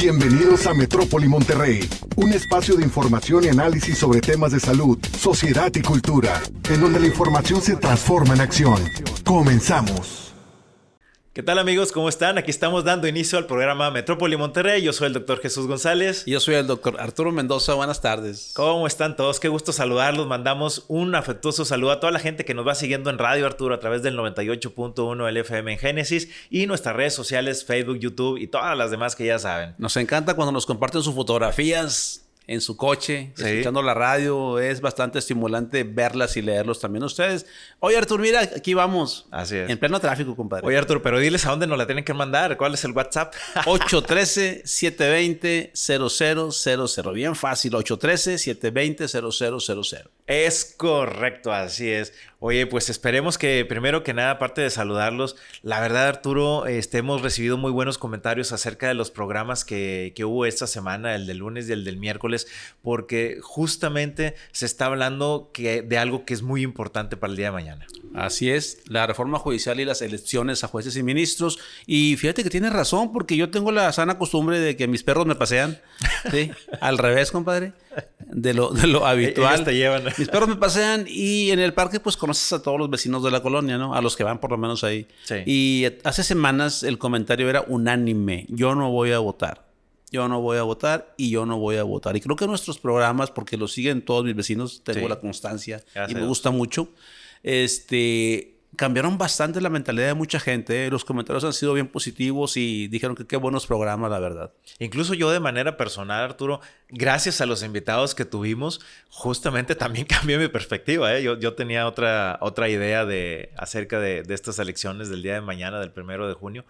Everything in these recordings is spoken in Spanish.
Bienvenidos a Metrópoli Monterrey, un espacio de información y análisis sobre temas de salud, sociedad y cultura, en donde la información se transforma en acción. Comenzamos. ¿Qué tal, amigos? ¿Cómo están? Aquí estamos dando inicio al programa Metrópoli Monterrey. Yo soy el doctor Jesús González. Y yo soy el doctor Arturo Mendoza. Buenas tardes. ¿Cómo están todos? Qué gusto saludarlos. Mandamos un afectuoso saludo a toda la gente que nos va siguiendo en Radio Arturo a través del 98.1 LFM en Génesis y nuestras redes sociales, Facebook, YouTube y todas las demás que ya saben. Nos encanta cuando nos comparten sus fotografías en su coche, escuchando la radio. Es bastante estimulante verlas y leerlos también ustedes. Oye, Arturo, mira, aquí vamos. Así es. En pleno tráfico, compadre. Oye, Arturo, pero diles a dónde nos la tienen que mandar. ¿Cuál es el WhatsApp? 813-720-0000. Bien fácil, 813-720-0000. Es correcto, así es. Oye, pues esperemos que, primero que nada, aparte de saludarlos, la verdad, Arturo, hemos recibido muy buenos comentarios acerca de los programas que hubo esta semana, el del lunes y el del miércoles, porque justamente se está hablando de algo que es muy importante para el día de mañana. Así es, la reforma judicial y las elecciones a jueces y ministros. Y fíjate que tienes razón, porque yo tengo la sana costumbre de que mis perros me pasean. ¿Sí? Al revés, compadre, de lo habitual. Ellos te llevan. Mis perros me pasean y en el parque pues conoces a todos los vecinos de la colonia, ¿no? A los que van por lo menos ahí. Sí. Y hace semanas el comentario era unánime: yo no voy a votar. Yo no voy a votar y yo no voy a votar. Y creo que nuestros programas, porque los siguen todos mis vecinos, tengo la constancia y me gusta mucho, cambiaron bastante la mentalidad de mucha gente. Los comentarios han sido bien positivos y dijeron que qué buenos programas, la verdad. Incluso yo de manera personal, Arturo, gracias a los invitados que tuvimos, justamente también cambié mi perspectiva. Yo tenía otra idea acerca de estas elecciones del día de mañana, del 1 de junio.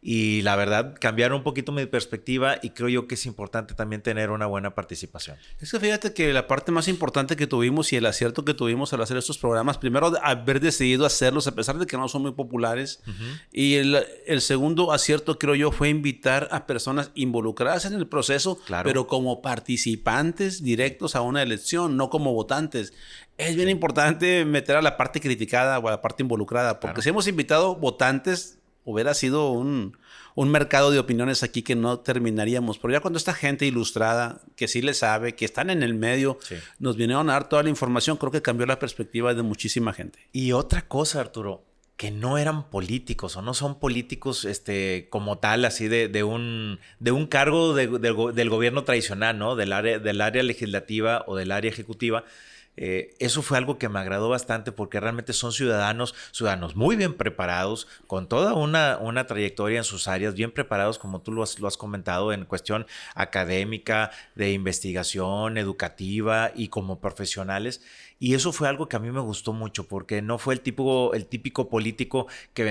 Y la verdad, cambiaron un poquito mi perspectiva y creo yo que es importante también tener una buena participación. Es que fíjate que la parte más importante que tuvimos y el acierto que tuvimos al hacer estos programas, primero, haber decidido hacerlos a pesar de que no son muy populares. Y el segundo acierto, creo yo, fue invitar a personas involucradas en el proceso, pero como participantes directos a una elección, no como votantes. Es bien importante meter a la parte criticada o a la parte involucrada, porque si hemos invitado votantes, hubiera sido un mercado de opiniones aquí que no terminaríamos. Pero ya cuando esta gente ilustrada, que sí le sabe, que están en el medio, nos vinieron a dar toda la información, creo que cambió la perspectiva de muchísima gente. Y otra cosa, Arturo, que no eran políticos o no son políticos como tal, así de un cargo del gobierno tradicional, ¿no? Del área legislativa o del área ejecutiva. Eso fue algo que me agradó bastante porque realmente son ciudadanos muy bien preparados, con toda una trayectoria en sus áreas, bien preparados, como tú lo has comentado, en cuestión académica, de investigación, educativa y como profesionales. Y eso fue algo que a mí me gustó mucho porque no fue el típico político que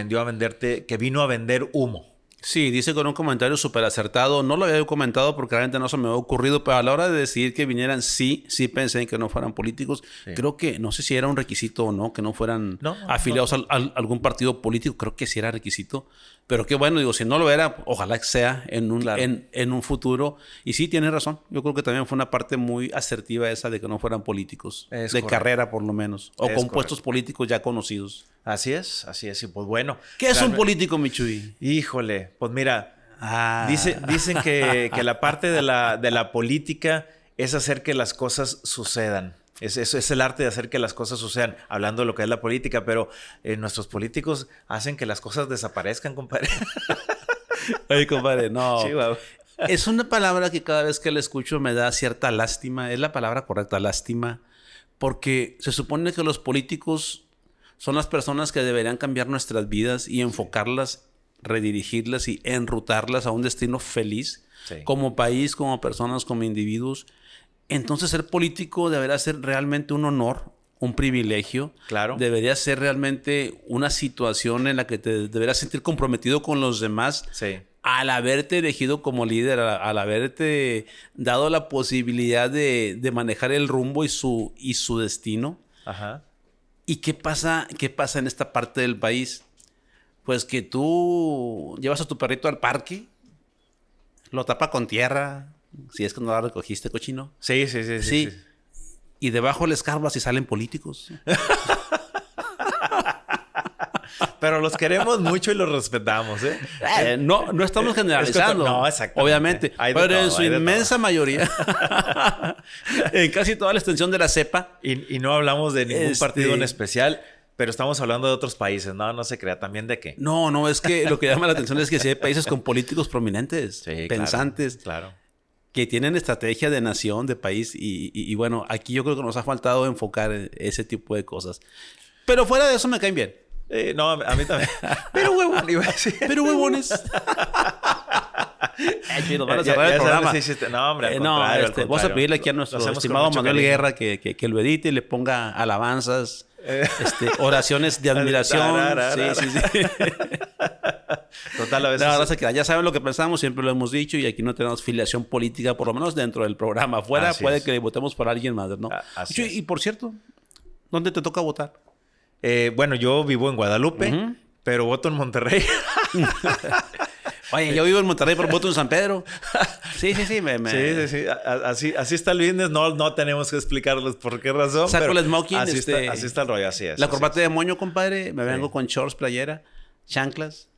vino a vender humo. Sí, dice con un comentario súper acertado. No lo había comentado porque realmente no se me había ocurrido, pero a la hora de decidir que vinieran, sí pensé en que no fueran políticos. Sí. Creo que, no sé si era un requisito o no, que no fueran afiliados a algún partido político. Creo que sí era requisito. Pero qué bueno, digo, si no lo era, ojalá que sea en un futuro. Y sí, tienes razón. Yo creo que también fue una parte muy asertiva esa de que no fueran políticos. De correcto. Carrera, por lo menos. O con puestos políticos ya conocidos. Así es. Y pues bueno. ¿Qué es un político, Michuy? Híjole, pues mira, dicen que la parte de la política es hacer que las cosas sucedan. Es el arte de hacer que las cosas sucedan, hablando de lo que es la política, pero nuestros políticos hacen que las cosas desaparezcan, compadre. Oye, compadre, no. Sí, wow. Es una palabra que cada vez que la escucho me da cierta lástima. Es la palabra correcta, lástima, porque se supone que los políticos son las personas que deberían cambiar nuestras vidas y enfocarlas, redirigirlas y enrutarlas a un destino feliz, como país, como personas, como individuos. Entonces ser político debería ser realmente un honor, un privilegio. Claro. Debería ser realmente una situación en la que te deberías sentir comprometido con los demás. Sí. Al haberte elegido como líder, al haberte dado la posibilidad de manejar el rumbo y su destino. Ajá. ¿Y qué pasa en esta parte del país? Pues que tú llevas a tu perrito al parque, lo tapa con tierra, si es que no la recogiste, cochino. Sí. Y debajo le escarbas y salen políticos. Pero los queremos mucho y los respetamos, ¿eh? No estamos generalizando. No, exactamente. Obviamente. Pero todo, en su inmensa mayoría, en casi toda la extensión de la cepa. Y no hablamos de ningún partido en especial, pero estamos hablando de otros países. No se crea. ¿También de qué? No, es que lo que llama la atención es que sí hay países con políticos prominentes, pensantes. Claro. Que tienen estrategia de nación, de país. Y bueno, aquí yo creo que nos ha faltado enfocar en ese tipo de cosas. Pero fuera de eso me caen bien. No, a mí también. Pero huevón, iba a decir. Pero huevones. Nos van a cerrar el programa. No, hombre, al contrario. Vamos a pedirle aquí a nuestro estimado Manuel Guerra que lo edite y le ponga alabanzas, oraciones de admiración. Sí. Total, a veces. La verdad es que ya saben lo que pensamos, siempre lo hemos dicho, y aquí no tenemos filiación política, por lo menos dentro del programa. Afuera puede que votemos por alguien más, ¿no? Y por cierto, ¿dónde te toca votar? Bueno, yo vivo en Guadalupe, pero voto en Monterrey. Oye, yo vivo en Monterrey, pero voto en San Pedro. Sí. Sí. Así está el business. No tenemos que explicarles por qué razón. Saco el smoking. Así está el rollo, así es. La corbata de moño, compadre. Me vengo con shorts, playera, chanclas.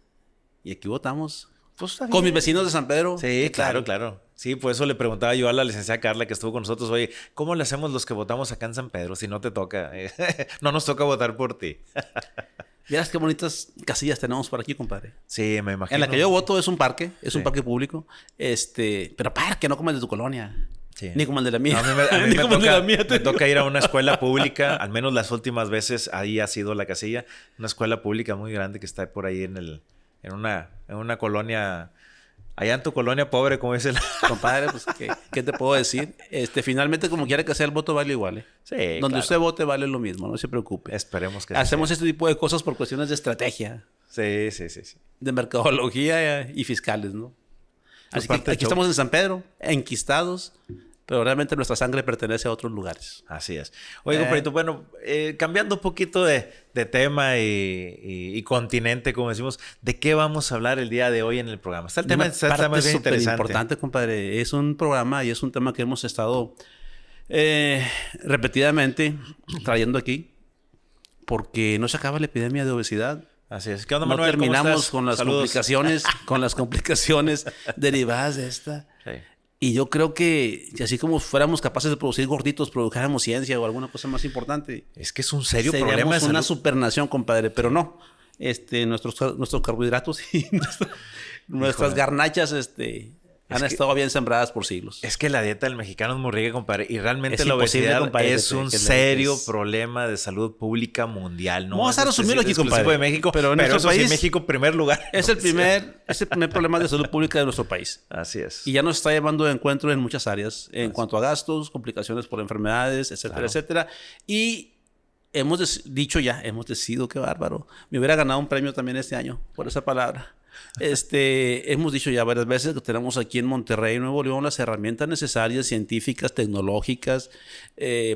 Y aquí votamos. Pues con mis vecinos de San Pedro. Sí, claro. Sí, por eso le preguntaba yo a la licenciada Carla que estuvo con nosotros. Oye, ¿cómo le hacemos los que votamos acá en San Pedro si no te toca? No nos toca votar por ti. Vieras qué bonitas casillas tenemos por aquí, compadre. Sí, me imagino. En la que yo voto es un parque. Es un parque público. Pero parque, no como el de tu colonia. Sí. Ni como el de la mía. A mí me toca ir a una escuela pública. Al menos las últimas veces ahí ha sido la casilla. Una escuela pública muy grande que está por ahí en una colonia. Allá en tu colonia pobre, como dice Compadre, pues, ¿qué te puedo decir? Finalmente, como quiera que sea, el voto vale igual, ¿eh? Sí, Donde usted vote vale lo mismo, no se preocupe. Esperemos que hacemos este tipo de cosas por cuestiones de estrategia. Sí. De mercadología y fiscales, ¿no? Así que aquí estamos en San Pedro, enquistados, pero realmente nuestra sangre pertenece a otros lugares. Así es. Oye, compadrito, bueno, cambiando un poquito de tema y continente, como decimos, ¿de qué vamos a hablar el día de hoy en el programa? Está el tema más bien interesante. Importante, compadre. Es un programa y es un tema que hemos estado repetidamente trayendo aquí porque no se acaba la epidemia de obesidad. Así es. ¿Qué onda, Manuel? No terminamos con las Saludos. complicaciones derivadas de esta. Sí. Y yo creo que así como fuéramos capaces de producir gorditos, produjéramos ciencia o alguna cosa más importante. Es que es un serio problema de salud. Seríamos una supernación, compadre, pero no. Nuestros carbohidratos y nuestras garnachas han estado bien sembradas por siglos. Es que la dieta del mexicano es muy rica, compadre. Y realmente la obesidad es un serio problema de salud pública mundial. No vamos a resumirlo aquí, compadre. De México, pero en nuestro país, sí, México en primer lugar. Es el primer problema de salud pública de nuestro país. Así es. Y ya nos está llevando de encuentro en muchas áreas. En cuanto a gastos, complicaciones por enfermedades, etcétera, etcétera. Y hemos decidido, qué bárbaro. Me hubiera ganado un premio también este año por esa palabra. Hemos dicho ya varias veces que tenemos aquí en Monterrey, Nuevo León, las herramientas necesarias, científicas, tecnológicas,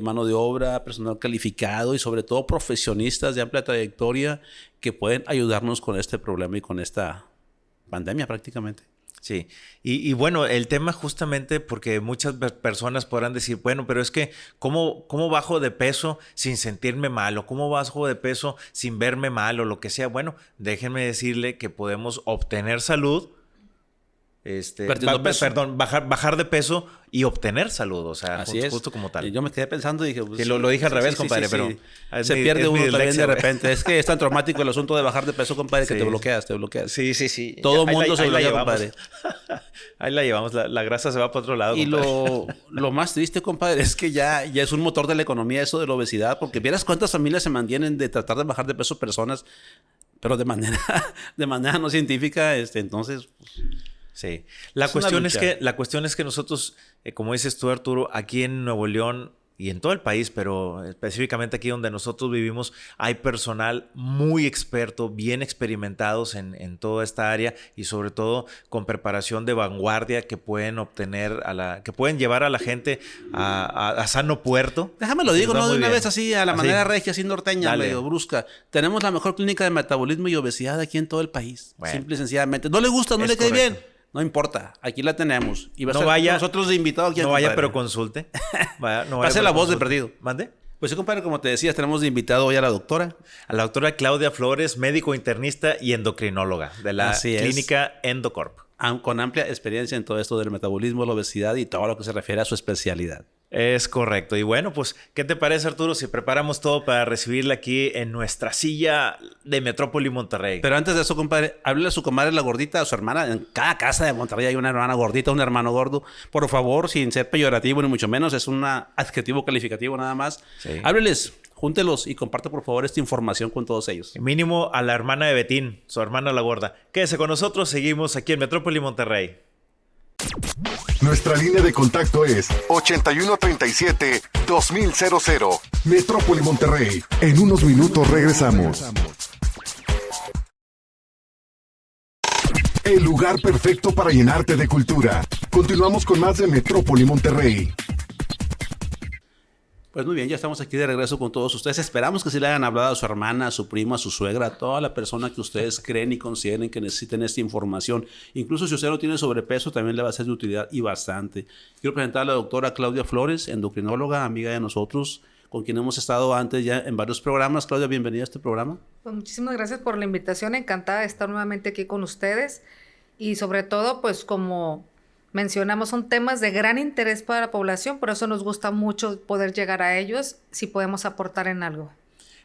mano de obra, personal calificado y sobre todo profesionistas de amplia trayectoria que pueden ayudarnos con este problema y con esta pandemia prácticamente. Sí, y bueno, el tema justamente porque muchas personas podrán decir, bueno, pero es que ¿cómo bajo de peso sin sentirme mal? ¿O cómo bajo de peso sin verme mal? O lo que sea. Bueno, déjenme decirle que podemos obtener salud, bajar de peso y obtener salud, o sea, justo como tal. Y yo me quedé pensando y dije... Pues, que lo dije al revés, compadre, pero... Se pierde uno también de repente. Es que es tan traumático el asunto de bajar de peso, compadre, que te bloqueas. Sí. Todo el mundo se bloquea, compadre. Ahí la llevamos, la grasa se va para otro lado, y lo más triste, compadre, es que ya es un motor de la economía eso de la obesidad, porque vieras cuántas familias se mantienen de tratar de bajar de peso personas, pero de manera no científica, entonces... Pues, sí. La cuestión es que nosotros, como dices tú, Arturo, aquí en Nuevo León y en todo el país, pero específicamente aquí donde nosotros vivimos, hay personal muy experto, bien experimentados en toda esta área y sobre todo con preparación de vanguardia que pueden obtener que pueden llevar a la gente a sano puerto. Déjame lo digo, no de una vez así a la manera regia, así norteña, medio brusca. Tenemos la mejor clínica de metabolismo y obesidad aquí en todo el país. Bueno, simple y sencillamente. No le gusta, no le cae bien. No importa, aquí la tenemos. Y va a ser nosotros de invitados aquí. No vaya, pero consulte. Va a ser la voz de perdido. ¿Mande? Pues sí, compadre, como te decía, tenemos de invitado hoy a la doctora. A la doctora Claudia Flores, médico internista y endocrinóloga de la clínica Endocorp. Con amplia experiencia en todo esto del metabolismo, la obesidad y todo lo que se refiere a su especialidad. Es correcto. Y bueno, pues, ¿qué te parece, Arturo, si preparamos todo para recibirla aquí en nuestra silla de Metrópoli Monterrey? Pero antes de eso, compadre, háblele a su comadre la gordita, a su hermana. En cada casa de Monterrey hay una hermana gordita, un hermano gordo. Por favor, sin ser peyorativo ni mucho menos, es un adjetivo calificativo nada más. Sí. Hábleles, júntelos y comparte por favor esta información con todos ellos. Mínimo a la hermana de Betín, su hermana la gorda. Quédese con nosotros, seguimos aquí en Metrópoli Monterrey. Nuestra línea de contacto es 8137-2000. Metrópoli Monterrey. En unos minutos regresamos. El lugar perfecto para llenarte de cultura. Continuamos con más de Metrópoli Monterrey. Pues muy bien, ya estamos aquí de regreso con todos ustedes. Esperamos que sí le hayan hablado a su hermana, a su prima, a su suegra, a toda la persona que ustedes creen y consideren que necesiten esta información. Incluso si usted no tiene sobrepeso, también le va a ser de utilidad y bastante. Quiero presentar a la doctora Claudia Flores, endocrinóloga, amiga de nosotros, con quien hemos estado antes ya en varios programas. Claudia, bienvenida a este programa. Pues muchísimas gracias por la invitación. Encantada de estar nuevamente aquí con ustedes. Y sobre todo, pues como mencionamos, son temas de gran interés para la población, por eso nos gusta mucho poder llegar a ellos si podemos aportar en algo.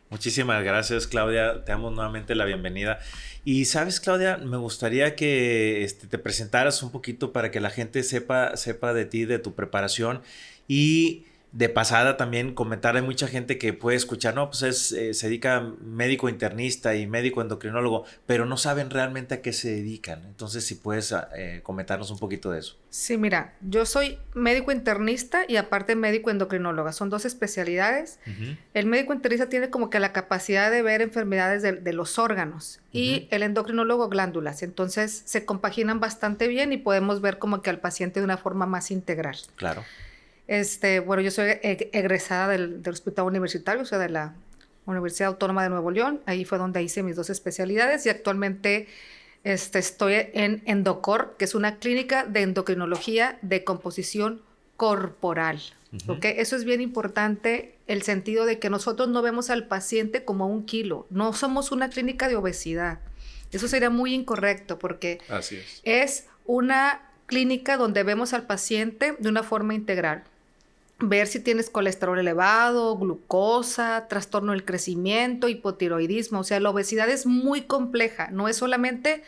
Muchísimas gracias, Claudia. Te damos nuevamente la bienvenida. Y sabes, Claudia, me gustaría que te presentaras un poquito para que la gente sepa de ti, de tu preparación y de pasada también comentar. Hay mucha gente que puede escuchar, no, pues se dedica médico internista y médico endocrinólogo, pero no saben realmente a qué se dedican. Entonces, si puedes comentarnos un poquito de eso. Sí, mira, yo soy médico internista y aparte médico endocrinóloga. Son dos especialidades. Uh-huh. El médico internista tiene como que la capacidad de ver enfermedades de los órganos y el endocrinólogo glándulas. Entonces, se compaginan bastante bien y podemos ver como que al paciente de una forma más integral. Claro. Bueno, yo soy egresada del Hospital Universitario, o sea, de la Universidad Autónoma de Nuevo León. Ahí fue donde hice mis dos especialidades y actualmente estoy en Endocorp, que es una clínica de endocrinología de composición corporal. Uh-huh. ¿Okay? Eso es bien importante, el sentido de que nosotros no vemos al paciente como un kilo. No somos una clínica de obesidad. Eso sería muy incorrecto porque Así es una clínica donde vemos al paciente de una forma integral. Ver si tienes colesterol elevado, glucosa, trastorno del crecimiento, hipotiroidismo. O sea, la obesidad es muy compleja. No es solamente,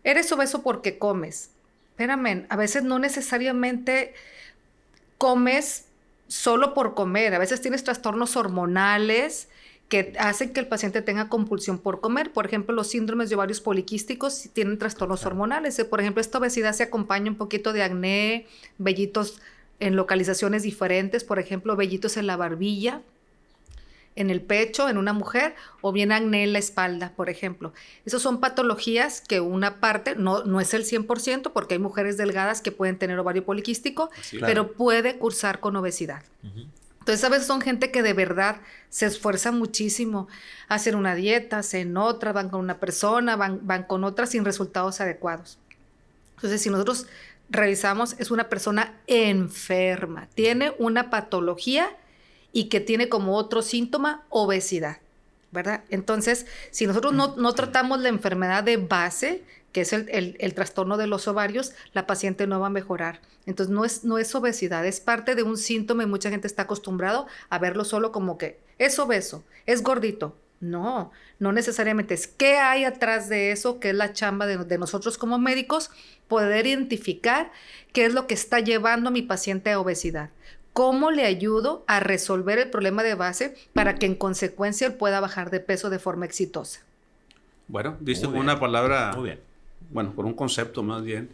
eres obeso porque comes. Espérame, a veces no necesariamente comes solo por comer. A veces tienes trastornos hormonales que hacen que el paciente tenga compulsión por comer. Por ejemplo, los síndromes de ovarios poliquísticos tienen trastornos hormonales. Por ejemplo, esta obesidad se acompaña un poquito de acné, vellitos en localizaciones diferentes, por ejemplo, vellitos en la barbilla, en el pecho, en una mujer, o bien acné en la espalda, por ejemplo. Esas son patologías que una parte, no es el 100%, porque hay mujeres delgadas que pueden tener ovario poliquístico, sí, pero puede cursar con obesidad. Uh-huh. Entonces, a veces son gente que de verdad se esfuerza muchísimo a hacer una dieta, hacen otra, van con una persona, van con otra sin resultados adecuados. Entonces, si nosotros revisamos, es una persona enferma, tiene una patología y que tiene como otro síntoma obesidad, ¿verdad? Entonces, si nosotros no tratamos la enfermedad de base, que es el trastorno de los ovarios, la paciente no va a mejorar. Entonces, no es obesidad, es parte de un síntoma y mucha gente está acostumbrado a verlo solo como que es obeso, es gordito. No necesariamente. Es qué hay atrás de eso, que es la chamba de nosotros como médicos, poder identificar qué es lo que está llevando a mi paciente a obesidad. ¿Cómo le ayudo a resolver el problema de base para que en consecuencia él pueda bajar de peso de forma exitosa? Bueno, diste con una palabra, muy bien. Bueno, con un concepto más bien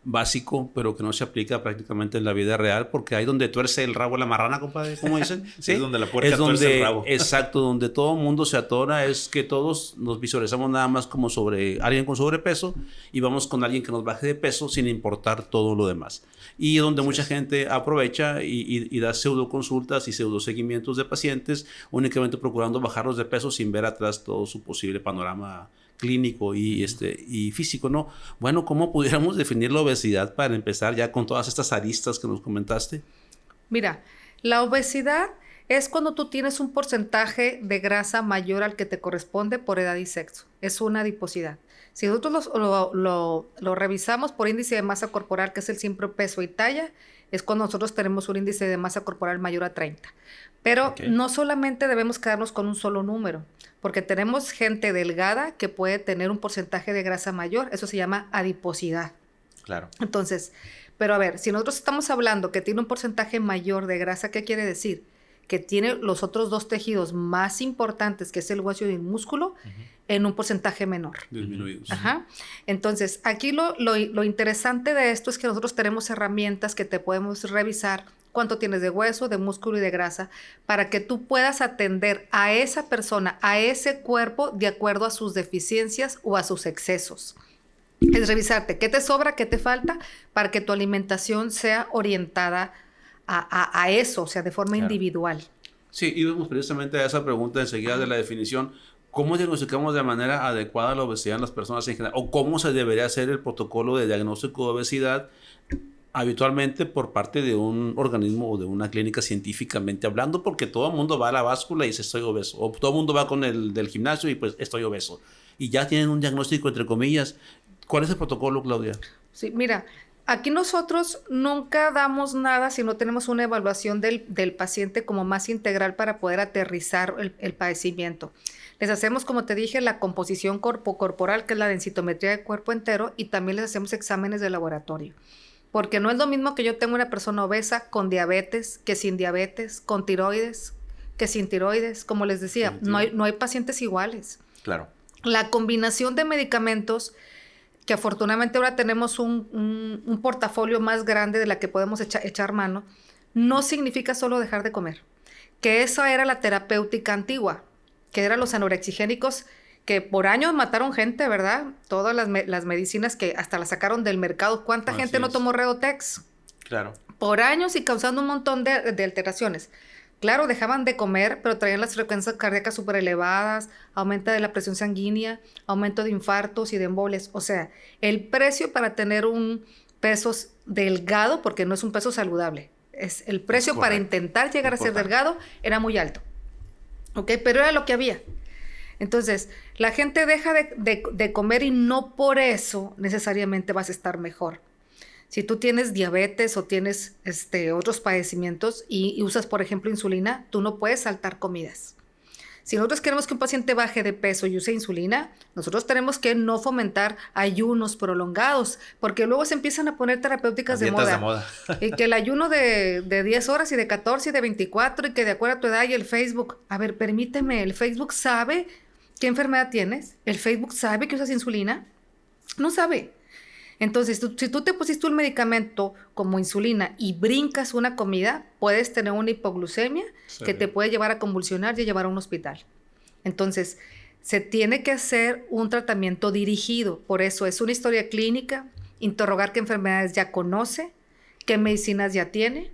básico, pero que no se aplica prácticamente en la vida real, porque ahí donde tuerce el rabo la marrana, compadre, ¿cómo dicen? Sí, es donde la puerca tuerce el rabo. Exacto, donde todo el mundo se atora, es que todos nos visualizamos nada más como alguien con sobrepeso y vamos con alguien que nos baje de peso sin importar todo lo demás. Y donde mucha gente aprovecha y da pseudo consultas y pseudo seguimientos de pacientes, únicamente procurando bajarlos de peso sin ver atrás todo su posible panorama clínico y físico, ¿no? Bueno, ¿cómo pudiéramos definir la obesidad para empezar ya con todas estas aristas que nos comentaste? Mira, la obesidad es cuando tú tienes un porcentaje de grasa mayor al que te corresponde por edad y sexo. Es una adiposidad. Si nosotros lo revisamos por índice de masa corporal, que es el simple peso y talla, es cuando nosotros tenemos un índice de masa corporal mayor a 30. Pero no solamente debemos quedarnos con un solo número, porque tenemos gente delgada que puede tener un porcentaje de grasa mayor. Eso se llama adiposidad. Claro. Entonces, pero a ver, si nosotros estamos hablando que tiene un porcentaje mayor de grasa, ¿qué quiere decir? Que tiene los otros dos tejidos más importantes, que es el hueso y el músculo, en un porcentaje menor. Disminuidos. Ajá. Entonces, aquí lo interesante de esto es que nosotros tenemos herramientas que te podemos revisar cuánto tienes de hueso, de músculo y de grasa, para que tú puedas atender a esa persona, a ese cuerpo, de acuerdo a sus deficiencias o a sus excesos. Es revisarte qué te sobra, qué te falta, para que tu alimentación sea orientada a eso, o sea, de forma individual. Sí, íbamos precisamente a esa pregunta enseguida de la definición. ¿Cómo diagnosticamos de manera adecuada la obesidad en las personas en general? ¿O cómo se debería hacer el protocolo de diagnóstico de obesidad habitualmente por parte de un organismo o de una clínica científicamente hablando? Porque todo el mundo va a la báscula y dice estoy obeso. O todo el mundo va con el del gimnasio y pues estoy obeso. Y ya tienen un diagnóstico entre comillas. ¿Cuál es el protocolo, Claudia? Sí, mira, aquí nosotros nunca damos nada si no tenemos una evaluación del paciente como más integral para poder aterrizar el padecimiento. Les hacemos, como te dije, la composición corporal, que es la densitometría del cuerpo entero, y también les hacemos exámenes de laboratorio. Porque no es lo mismo que yo tenga una persona obesa con diabetes, que sin diabetes, con tiroides, que sin tiroides. Como les decía, no hay pacientes iguales. Claro. La combinación de medicamentos, que afortunadamente ahora tenemos un portafolio más grande de la que podemos echar mano, no significa solo dejar de comer. Que esa era la terapéutica antigua, que eran los anorexigénicos, que por años mataron gente, ¿verdad? Todas las medicinas que hasta las sacaron del mercado. ¿Cuánta gente no tomó Redotex? Claro. Por años y causando un montón de alteraciones. Claro, dejaban de comer, pero traían las frecuencias cardíacas súper elevadas, aumento de la presión sanguínea, aumento de infartos y de embolias. O sea, el precio para tener un peso delgado, porque no es un peso saludable, es el precio para intentar llegar a ser delgado, era muy alto. ¿Ok? Pero era lo que había. Entonces, la gente deja de comer y no por eso necesariamente vas a estar mejor. Si tú tienes diabetes o tienes otros padecimientos y usas, por ejemplo, insulina, tú no puedes saltar comidas. Si nosotros queremos que un paciente baje de peso y use insulina, nosotros tenemos que no fomentar ayunos prolongados, porque luego se empiezan a poner terapéuticas de moda. Y que el ayuno de 10 horas y de 14 y de 24 y que de acuerdo a tu edad y el Facebook. A ver, permíteme, ¿el Facebook sabe qué enfermedad tienes? ¿El Facebook sabe que usas insulina? No sabe. Entonces, si tú te pusiste un medicamento como insulina y brincas una comida, puedes tener una hipoglucemia que te puede llevar a convulsionar y a llevar a un hospital. Entonces, se tiene que hacer un tratamiento dirigido. Por eso es una historia clínica, interrogar qué enfermedades ya conoce, qué medicinas ya tiene,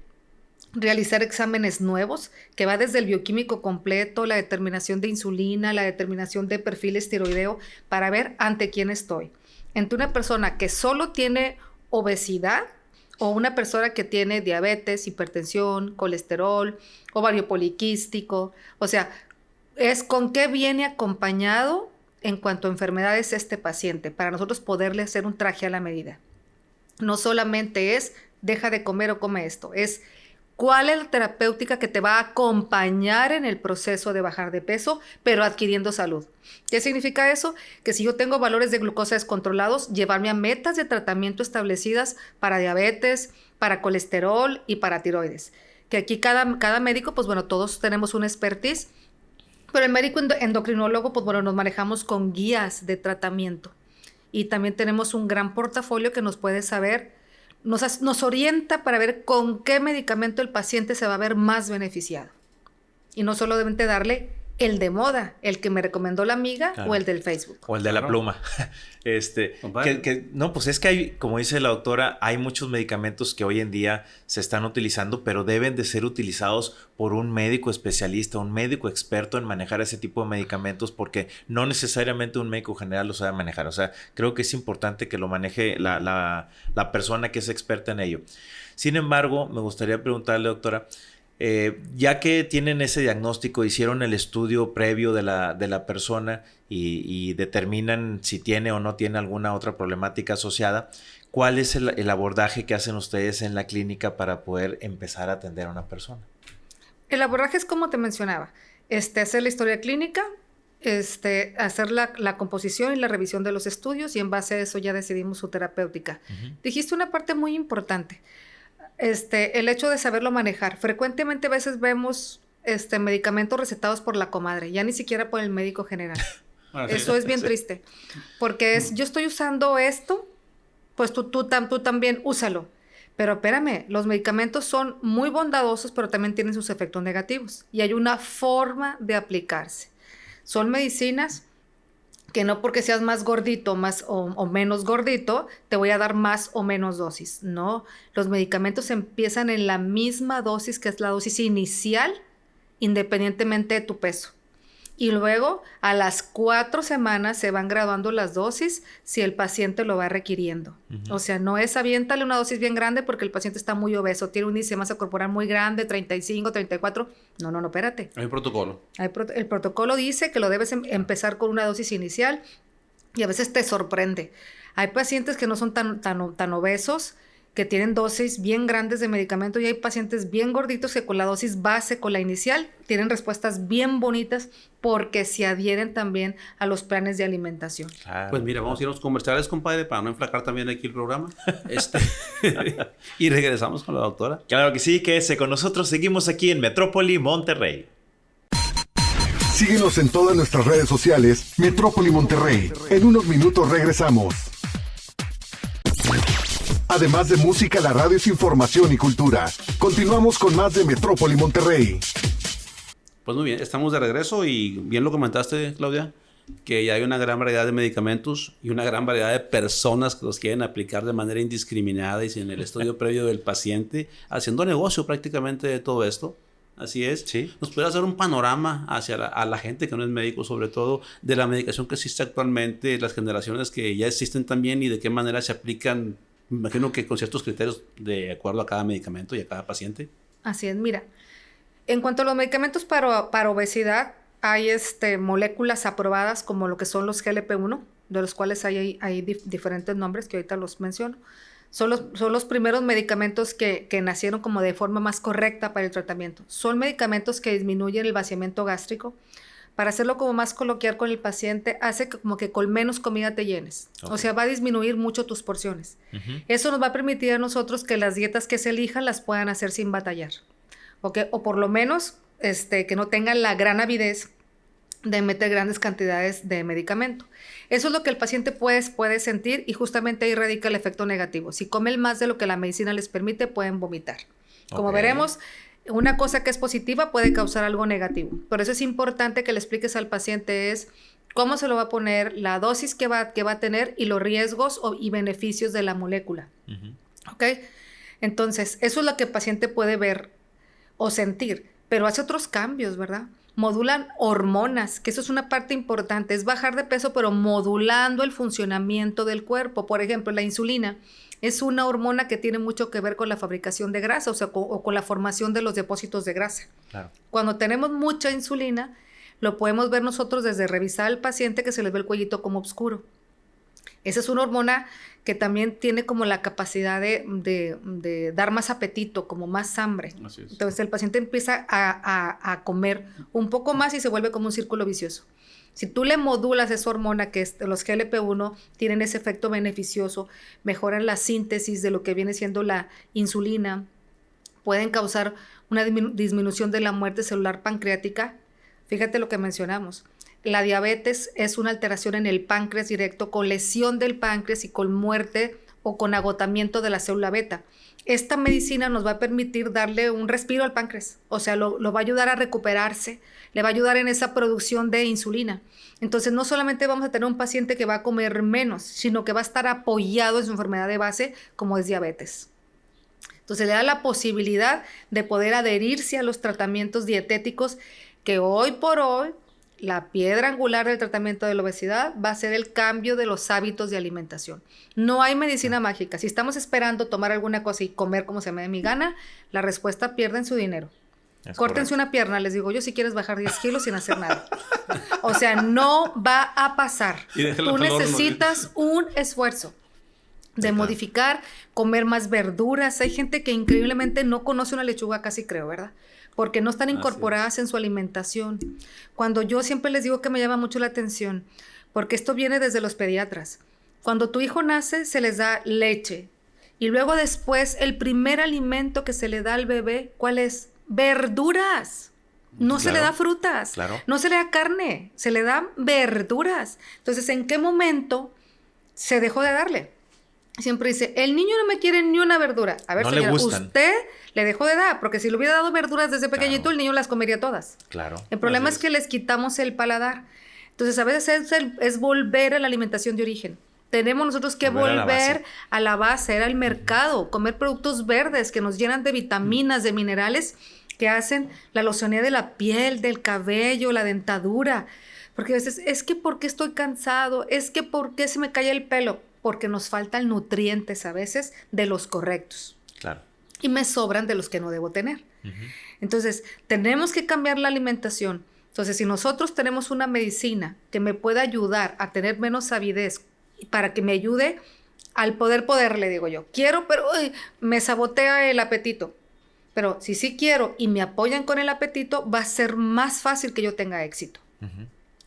realizar exámenes nuevos, que va desde el bioquímico completo, la determinación de insulina, la determinación de perfil esteroideo, para ver ante quién estoy. Entre una persona que solo tiene obesidad o una persona que tiene diabetes, hipertensión, colesterol, ovario poliquístico. O sea, es con qué viene acompañado en cuanto a enfermedades este paciente para nosotros poderle hacer un traje a la medida. No solamente es deja de comer o come esto, es cuál es la terapéutica que te va a acompañar en el proceso de bajar de peso, pero adquiriendo salud. ¿Qué significa eso? Que si yo tengo valores de glucosa descontrolados, llevarme a metas de tratamiento establecidas para diabetes, para colesterol y para tiroides. Que aquí cada médico, pues bueno, todos tenemos una expertise, pero el médico endocrinólogo, pues bueno, nos manejamos con guías de tratamiento. Y también tenemos un gran portafolio que nos puede saber, nos orienta para ver con qué medicamento el paciente se va a ver más beneficiado. Y no solamente darle el de moda, el que me recomendó la amiga, claro, o el del Facebook. O el de la pluma. No, pues es que hay, como dice la doctora, hay muchos medicamentos que hoy en día se están utilizando, pero deben de ser utilizados por un médico especialista, un médico experto en manejar ese tipo de medicamentos, porque no necesariamente un médico general lo sabe manejar. O sea, creo que es importante que lo maneje la persona que es experta en ello. Sin embargo, me gustaría preguntarle, doctora, Ya que tienen ese diagnóstico, hicieron el estudio previo de la persona y determinan si tiene o no tiene alguna otra problemática asociada, ¿cuál es el abordaje que hacen ustedes en la clínica para poder empezar a atender a una persona? El abordaje es como te mencionaba, hacer la historia clínica, hacer la composición y la revisión de los estudios, y en base a eso ya decidimos su terapéutica. Dijiste una parte muy importante. El hecho de saberlo manejar. Frecuentemente a veces vemos medicamentos recetados por la comadre, ya ni siquiera por el médico general. Eso es bien triste, porque yo estoy usando esto, pues tú también úsalo. Pero espérame, los medicamentos son muy bondadosos, pero también tienen sus efectos negativos, y hay una forma de aplicarse. Son medicinas que no porque seas más gordito o menos gordito, te voy a dar más o menos dosis. No, los medicamentos empiezan en la misma dosis que es la dosis inicial, independientemente de tu peso. Y luego, a las 4 semanas, se van graduando las dosis si el paciente lo va requiriendo. O sea, no es aviéntale una dosis bien grande porque el paciente está muy obeso, tiene un índice de masa corporal muy grande, 35, 34. No, espérate. Hay un protocolo. El protocolo dice que lo debes empezar con una dosis inicial, y a veces te sorprende. Hay pacientes que no son tan obesos, que tienen dosis bien grandes de medicamento, y hay pacientes bien gorditos que con la dosis base, con la inicial, tienen respuestas bien bonitas porque se adhieren también a los planes de alimentación. Claro. Pues mira, vamos a ir a los comerciales, compadre, para no enflacar también aquí el programa. Y regresamos con la doctora. Claro que sí, quédese con nosotros. Seguimos aquí en Metrópoli, Monterrey. Síguenos en todas nuestras redes sociales, Metrópoli Monterrey. En unos minutos regresamos. Además de música, la radio es información y cultura. Continuamos con más de Metrópoli Monterrey. Pues muy bien, estamos de regreso y bien lo comentaste, Claudia, que ya hay una gran variedad de medicamentos y una gran variedad de personas que los quieren aplicar de manera indiscriminada y sin el estudio previo del paciente, haciendo negocio prácticamente de todo esto. Así es. Sí. ¿Nos puede hacer un panorama hacia a la gente que no es médico, sobre todo de la medicación que existe actualmente, las generaciones que ya existen también y de qué manera se aplican? Me imagino que con ciertos criterios de acuerdo a cada medicamento y a cada paciente. Así es, mira. En cuanto a los medicamentos para obesidad, hay moléculas aprobadas como lo que son los GLP-1, de los cuales hay diferentes nombres que ahorita los menciono. Son los primeros medicamentos que nacieron como de forma más correcta para el tratamiento. Son medicamentos que disminuyen el vaciamiento gástrico. Para hacerlo como más coloquial con el paciente, hace como que con menos comida te llenes. Okay. O sea, va a disminuir mucho tus porciones. Eso nos va a permitir a nosotros que las dietas que se elijan las puedan hacer sin batallar. Okay. O por lo menos que no tengan la gran avidez de meter grandes cantidades de medicamento. Eso es lo que el paciente puede sentir, y justamente ahí radica el efecto negativo. Si comen más de lo que la medicina les permite, pueden vomitar. Como veremos, una cosa que es positiva puede causar algo negativo. Por eso es importante que le expliques al paciente cómo se lo va a poner, la dosis que va a tener y los riesgos y beneficios de la molécula. ¿Ok? Entonces, eso es lo que el paciente puede ver o sentir, pero hace otros cambios, ¿verdad? Modulan hormonas, que eso es una parte importante, es bajar de peso, pero modulando el funcionamiento del cuerpo. Por ejemplo, la insulina es una hormona que tiene mucho que ver con la fabricación de grasa, o sea, con la formación de los depósitos de grasa. Claro. Cuando tenemos mucha insulina, lo podemos ver nosotros desde revisar al paciente que se les ve el cuellito como oscuro. Esa es una hormona que también tiene como la capacidad de dar más apetito, como más hambre. Así es. Entonces el paciente empieza a comer un poco más y se vuelve como un círculo vicioso. Si tú le modulas esa hormona, que los GLP-1 tienen ese efecto beneficioso, mejoran la síntesis de lo que viene siendo la insulina, pueden causar una disminución de la muerte celular pancreática. Fíjate lo que mencionamos. La diabetes es una alteración en el páncreas directo, con lesión del páncreas y con muerte o con agotamiento de la célula beta. Esta medicina nos va a permitir darle un respiro al páncreas, o sea, lo va a ayudar a recuperarse, le va a ayudar en esa producción de insulina. Entonces, no solamente vamos a tener un paciente que va a comer menos, sino que va a estar apoyado en su enfermedad de base, como es diabetes. Entonces, le da la posibilidad de poder adherirse a los tratamientos dietéticos, que hoy por hoy, la piedra angular del tratamiento de la obesidad va a ser el cambio de los hábitos de alimentación. No hay medicina mágica. Si estamos esperando tomar alguna cosa y comer como se me dé mi gana, la respuesta pierde en su dinero. Córtense una pierna, les digo yo, si quieres bajar 10 kilos sin hacer nada. O sea, no va a pasar. Tú necesitas un esfuerzo de modificar, comer más verduras. Hay gente que increíblemente no conoce una lechuga casi, creo, ¿verdad? Porque no están incorporadas en su alimentación. Cuando yo siempre les digo que me llama mucho la atención, porque esto viene desde los pediatras. Cuando tu hijo nace, se les da leche. Y luego después, el primer alimento que se le da al bebé, ¿cuál es? Verduras. No se le da frutas. No se le da carne. Se le da verduras. Entonces, ¿en qué momento se dejó de darle? Siempre dice, el niño no me quiere ni una verdura. A ver, no señora, le gustan. usted le dejó de dar, porque si le hubiera dado verduras desde pequeñito, el niño las comería todas. Claro. El problema es que les quitamos el paladar. Entonces, a veces es volver a la alimentación de origen. Tenemos nosotros que volver a la base, ir al mercado, comer productos verdes que nos llenan de vitaminas, de minerales que hacen la lozanía de la piel, del cabello, la dentadura. Porque a veces, es que ¿por qué estoy cansado? Es que ¿por qué se me cae el pelo? Porque nos faltan nutrientes a veces de los correctos. Claro. Y me sobran de los que no debo tener. Entonces, tenemos que cambiar la alimentación. Entonces, si nosotros tenemos una medicina que me pueda ayudar a tener menos avidez, para que me ayude al poder, le digo yo, quiero, pero me sabotea el apetito. Pero si sí quiero y me apoyan con el apetito, va a ser más fácil que yo tenga éxito.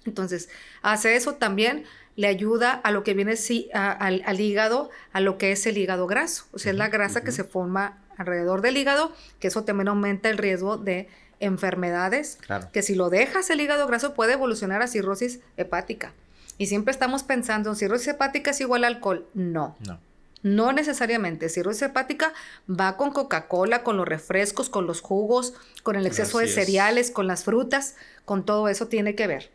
Entonces, hace eso también, le ayuda a lo que viene al hígado, a lo que es el hígado graso. O sea, es la grasa que se forma alrededor del hígado, que eso también aumenta el riesgo de enfermedades. Claro. Que si lo dejas el hígado graso puede evolucionar a cirrosis hepática. Y siempre estamos pensando, ¿cirrosis hepática es igual a alcohol? No. No necesariamente. Cirrosis hepática va con Coca-Cola, con los refrescos, con los jugos, con el exceso de cereales, con las frutas, con todo eso tiene que ver.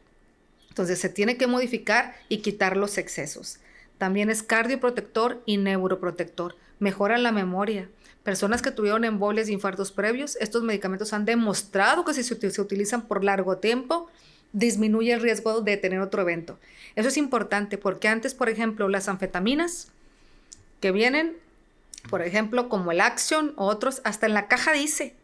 Entonces se tiene que modificar y quitar los excesos. También es cardioprotector y neuroprotector. Mejora la memoria. Personas que tuvieron embolias y infartos previos, estos medicamentos han demostrado que si se utilizan por largo tiempo, disminuye el riesgo de tener otro evento. Eso es importante porque antes, por ejemplo, las anfetaminas que vienen, por ejemplo, como el Action o otros, hasta en la caja dice,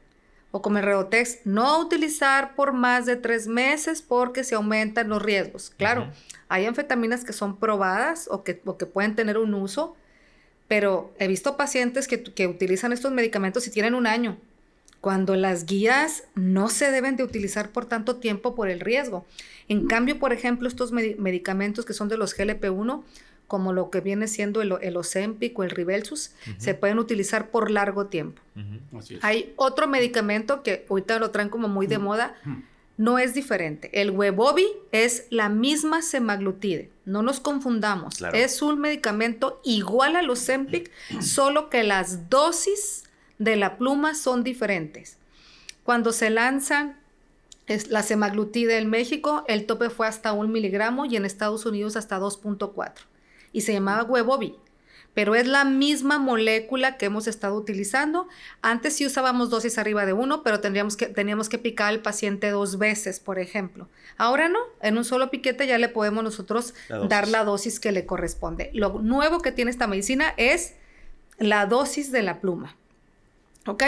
o como el Redotex, no utilizar por más de 3 meses porque se aumentan los riesgos. Claro, hay anfetaminas que son probadas o que pueden tener un uso, pero he visto pacientes que utilizan estos medicamentos y tienen 1 año, cuando las guías no se deben de utilizar por tanto tiempo por el riesgo. En cambio, por ejemplo, estos medicamentos que son de los GLP-1, como lo que viene siendo el Ozempic o el Rybelsus, se pueden utilizar por largo tiempo. Así es. Hay otro medicamento que ahorita lo traen como muy de moda, no es diferente. El Wegovy es la misma semaglutide, no nos confundamos. Claro. Es un medicamento igual al Ozempic, solo que las dosis de la pluma son diferentes. Cuando se lanzan la semaglutide en México, el tope fue hasta 1 miligramo y en Estados Unidos hasta 2.4. Y se llamaba Wegovy. Pero es la misma molécula que hemos estado utilizando. Antes sí usábamos dosis arriba de 1, pero teníamos que picar al paciente 2 veces, por ejemplo. Ahora no, en un solo piquete ya le podemos nosotros dar la dosis que le corresponde. Lo nuevo que tiene esta medicina es la dosis de la pluma. ¿Ok?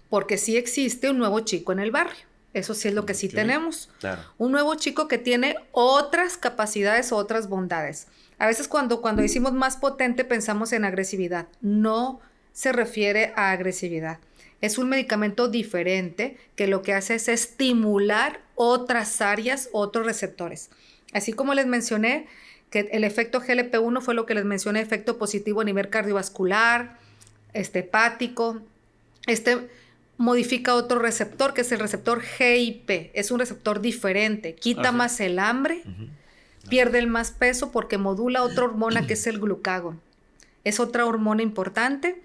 Porque sí existe un nuevo chico en el barrio. Eso sí es lo que sí tenemos. Claro. Un nuevo chico que tiene otras capacidades o otras bondades. A veces cuando decimos más potente pensamos en agresividad. No se refiere a agresividad. Es un medicamento diferente que lo que hace es estimular otras áreas, otros receptores. Así como les mencioné que el efecto GLP-1 fue lo que les mencioné, efecto positivo a nivel cardiovascular, hepático. Modifica otro receptor, que es el receptor GIP. Es un receptor diferente. Quita más el hambre, pierde el más peso porque modula otra hormona que es el glucagón. Es otra hormona importante.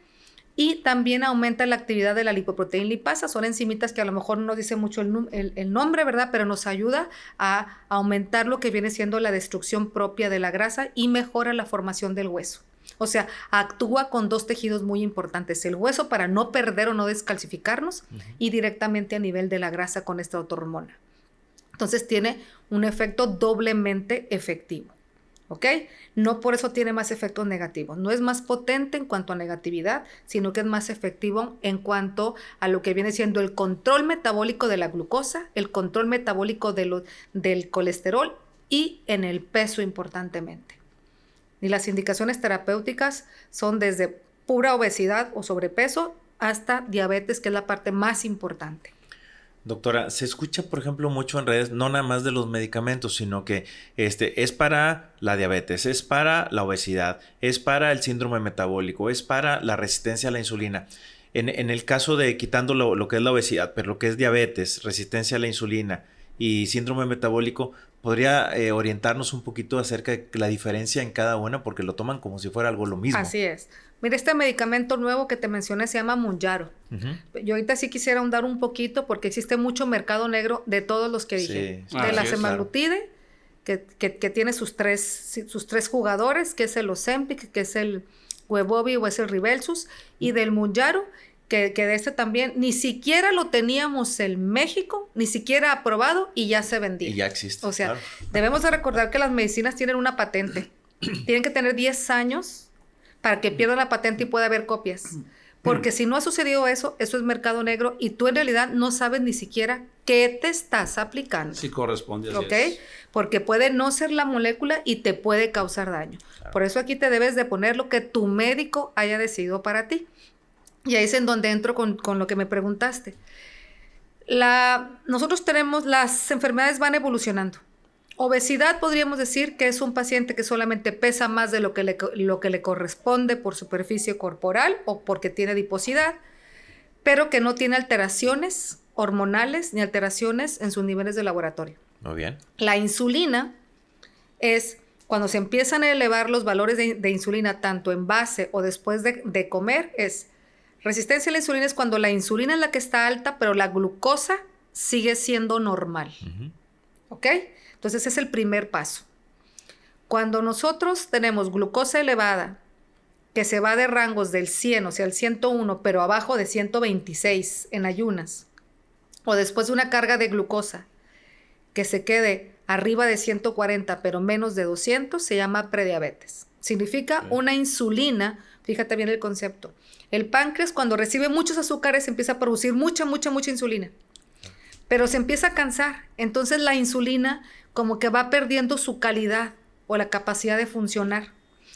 Y también aumenta la actividad de la lipoproteína lipasa. Son enzimitas que a lo mejor no dice mucho el nombre, ¿verdad? Pero nos ayuda a aumentar lo que viene siendo la destrucción propia de la grasa y mejora la formación del hueso. O sea, actúa con 2 tejidos muy importantes. El hueso para no perder o no descalcificarnos y directamente a nivel de la grasa con esta otra hormona. Entonces tiene un efecto doblemente efectivo. ¿Ok? No por eso tiene más efectos negativos. No es más potente en cuanto a negatividad, sino que es más efectivo en cuanto a lo que viene siendo el control metabólico de la glucosa, el control metabólico del colesterol y en el peso importantemente. Y las indicaciones terapéuticas son desde pura obesidad o sobrepeso hasta diabetes, que es la parte más importante. Doctora, se escucha, por ejemplo, mucho en redes, no nada más de los medicamentos, sino que es para la diabetes, es para la obesidad, es para el síndrome metabólico, es para la resistencia a la insulina. En el caso de quitando lo que es la obesidad, pero lo que es diabetes, resistencia a la insulina y síndrome metabólico, ¿podría orientarnos un poquito acerca de la diferencia en cada una? Porque lo toman como si fuera algo lo mismo. Así es. Mira, este medicamento nuevo que te mencioné se llama Mounjaro. Yo ahorita sí quisiera ahondar un poquito porque existe mucho mercado negro de todos los que dije. Sí. De la es, semaglutide, que tiene sus tres jugadores, que es el Ozempic, que es el Wegovy o es el Rybelsus, y del Mounjaro, que de este también ni siquiera lo teníamos en México, ni siquiera aprobado y ya se vendía. Y ya existe. O sea, claro. debemos de recordar que las medicinas tienen una patente. Tienen que tener 10 años para que pierdan la patente y pueda haber copias. Porque si no ha sucedido eso, eso es mercado negro y tú en realidad no sabes ni siquiera qué te estás aplicando. Sí corresponde, así ¿Ok? es. Porque puede no ser la molécula y te puede causar daño. Claro. Por eso aquí te debes de poner lo que tu médico haya decidido para ti. Y ahí es en donde entro con lo que me preguntaste. Nosotros tenemos, las enfermedades van evolucionando. Obesidad podríamos decir que es un paciente que solamente pesa más de lo que le corresponde por superficie corporal o porque tiene adiposidad, pero que no tiene alteraciones hormonales ni alteraciones en sus niveles de laboratorio. Muy bien. La insulina es cuando se empiezan a elevar los valores de insulina tanto en base o después de comer, es resistencia a la insulina es cuando la insulina es la que está alta, pero la glucosa sigue siendo normal. ¿Ok? Entonces, es el primer paso. Cuando nosotros tenemos glucosa elevada, que se va de rangos del 100, o sea, el 101, pero abajo de 126 en ayunas, o después de una carga de glucosa, que se quede arriba de 140, pero menos de 200, se llama prediabetes. Significa una insulina, fíjate bien el concepto. El páncreas, cuando recibe muchos azúcares, empieza a producir mucha insulina. Pero se empieza a cansar. Entonces la insulina como que va perdiendo su calidad o la capacidad de funcionar.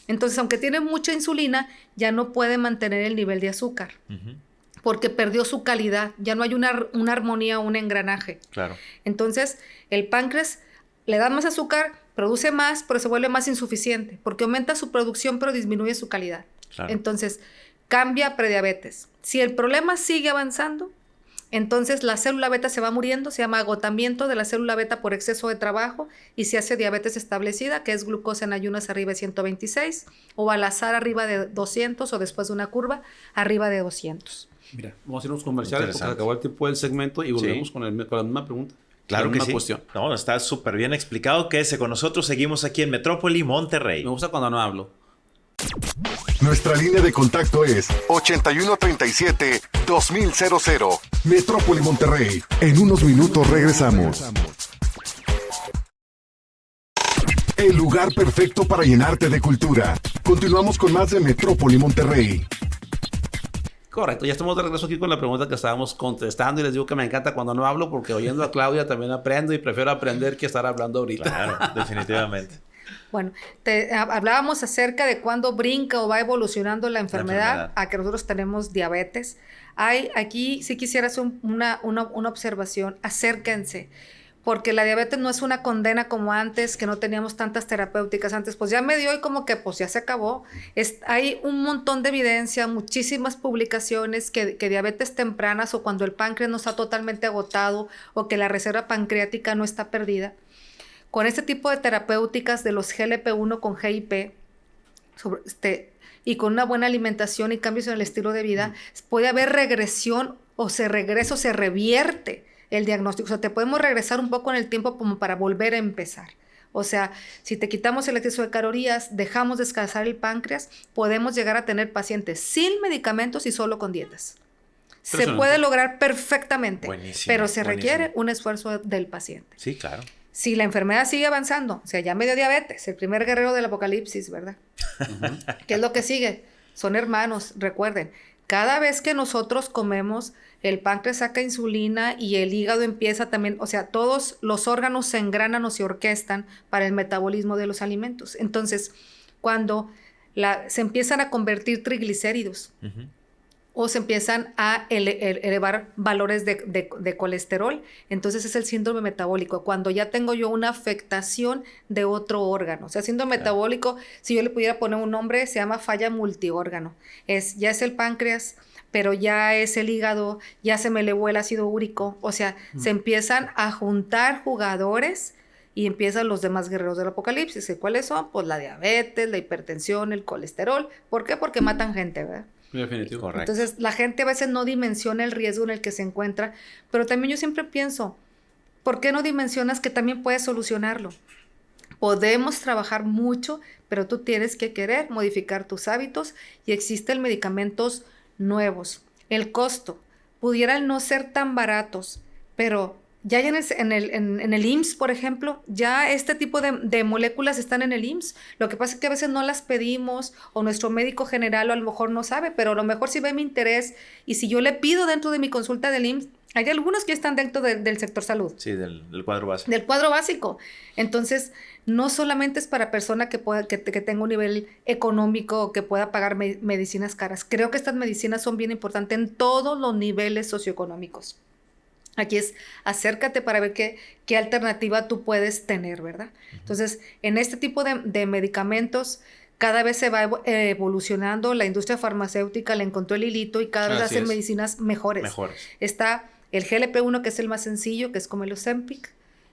Entonces, aunque tiene mucha insulina, ya no puede mantener el nivel de azúcar. Porque perdió su calidad. Ya no hay una armonía o un engranaje. Claro. Entonces, el páncreas le da más azúcar, produce más, pero se vuelve más insuficiente. Porque aumenta su producción, pero disminuye su calidad. Claro. Entonces, cambia a prediabetes. Si el problema sigue avanzando, entonces la célula beta se va muriendo, se llama agotamiento de la célula beta por exceso de trabajo y se hace diabetes establecida, que es glucosa en ayunas arriba de 126 o al azar arriba de 200 o después de una curva arriba de 200. Mira, vamos a ir a unos comerciales porque acabó el tiempo del segmento y volvemos con la misma pregunta. Claro que sí. Cuestión. No, está súper bien explicado. Quédese con nosotros. Seguimos aquí en Metrópoli, Monterrey. Me gusta cuando no hablo. Nuestra línea de contacto es 8137-2000. Metrópoli Monterrey. En unos minutos regresamos. El lugar perfecto para llenarte de cultura. Continuamos con más de Metrópoli Monterrey. Correcto, ya estamos de regreso aquí con la pregunta que estábamos contestando y les digo que me encanta cuando no hablo porque oyendo a Claudia también aprendo y prefiero aprender que estar hablando ahorita. Claro, definitivamente. Bueno, hablábamos acerca de cuándo brinca o va evolucionando la enfermedad a que nosotros tenemos diabetes. Aquí sí quisiera hacer una observación. Acérquense, porque la diabetes no es una condena como antes, que no teníamos tantas terapéuticas antes. Pues ya me dio y como que pues ya se acabó. Hay un montón de evidencia, muchísimas publicaciones que diabetes tempranas o cuando el páncreas no está totalmente agotado o que la reserva pancreática no está perdida. Con este tipo de terapéuticas de los GLP-1 con GIP y con una buena alimentación y cambios en el estilo de vida, puede haber regresión o se revierte el diagnóstico. O sea, te podemos regresar un poco en el tiempo como para volver a empezar. O sea, si te quitamos el exceso de calorías, dejamos descansar el páncreas, podemos llegar a tener pacientes sin medicamentos y solo con dietas. Se puede lograr perfectamente, pero se requiere un esfuerzo del paciente. Sí, claro. Si la enfermedad sigue avanzando, o sea, ya me dio diabetes, el primer guerrero del apocalipsis, ¿verdad? ¿Qué es lo que sigue? Son hermanos, recuerden. Cada vez que nosotros comemos, el páncreas saca insulina y el hígado empieza también, o sea, todos los órganos se engranan o se orquestan para el metabolismo de los alimentos. Entonces, cuando se empiezan a convertir triglicéridos, o se empiezan a elevar valores de colesterol, entonces es el síndrome metabólico, cuando ya tengo yo una afectación de otro órgano. O sea, síndrome metabólico, si yo le pudiera poner un nombre, se llama falla multiórgano. Ya es el páncreas, pero ya es el hígado, ya se me elevó el ácido úrico. O sea, se empiezan a juntar jugadores y empiezan los demás guerreros del apocalipsis. ¿Y cuáles son? Pues la diabetes, la hipertensión, el colesterol. ¿Por qué? Porque matan gente, ¿verdad? Definitivo. Correcto. Entonces, la gente a veces no dimensiona el riesgo en el que se encuentra, pero también yo siempre pienso, ¿por qué no dimensionas que también puedes solucionarlo? Podemos trabajar mucho, pero tú tienes que querer modificar tus hábitos y existen medicamentos nuevos. El costo pudieran no ser tan baratos, pero ya en el IMSS, por ejemplo, ya este tipo de moléculas están en el IMSS. Lo que pasa es que a veces no las pedimos o nuestro médico general a lo mejor no sabe, pero a lo mejor si ve mi interés y si yo le pido dentro de mi consulta del IMSS, hay algunos que están dentro del sector salud. Sí, del cuadro básico. Del cuadro básico. Entonces, no solamente es para persona que tenga un nivel económico o que pueda pagar medicinas caras. Creo que estas medicinas son bien importantes en todos los niveles socioeconómicos. Aquí es acércate para ver qué alternativa tú puedes tener, ¿verdad? Entonces, en este tipo de medicamentos, cada vez se va evolucionando. La industria farmacéutica le encontró el hilito y cada vez hacen medicinas mejores. Está el GLP-1, que es el más sencillo, que es como el Ozempic.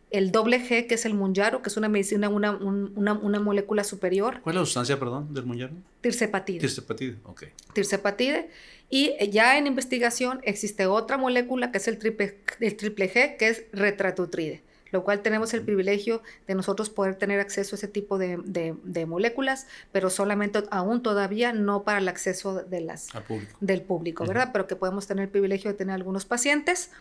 El doble G, que es el Mounjaro, que es una medicina, una molécula superior. ¿Cuál es la sustancia, perdón, del Mounjaro? Tirzepatide. Tirzepatide, ok. Tirzepatide. Y ya en investigación existe otra molécula que es el triple G, que es retratutride, lo cual tenemos el privilegio de nosotros poder tener acceso a ese tipo de moléculas, pero solamente aún todavía no para el acceso del público, ¿verdad? Pero que podemos tener el privilegio de tener algunos pacientes